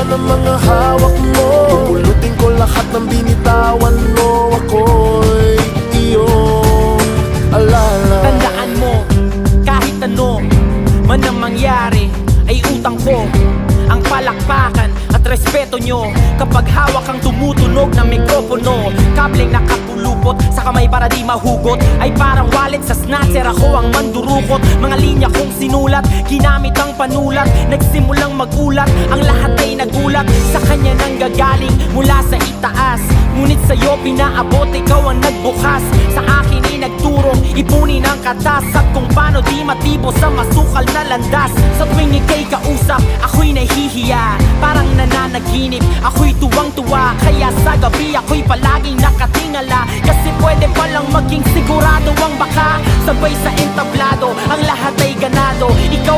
ng mga hawak mo. Pupulutin ko lahat ng binitawan mo. Ako'y iyong alala. Tandaan mo, kahit ano man ang mangyari, ay utang ko ang palakpakan at respeto nyo. Kapag hawak ang tumutunog ng mikropono, kableng nakapulupot sa kamay para di mahugot, ay parang wallet sa snatcher, ako ang mandurukot. Mga linya kong sinulat, ginamit ang panulat. Nagsimulang magulat, ang lahat ay nagulat. Sa kanya nang gagaling mula sa itaas, ngunit sa'yo pinaabot, ikaw ang nagbukas. Sa akin ay nagturong ipunin ang katas, at kung paano di matibo sa masukal na landas. Sa tuwing ika'y kausap, ako'y nahihiya, parang nananaginip. Ako'y tuwang-tuwa, kaya sa gabi ako'y palaging nakatingala. Kasi pwede palang maging sigurado ang baka, sabay sa entablado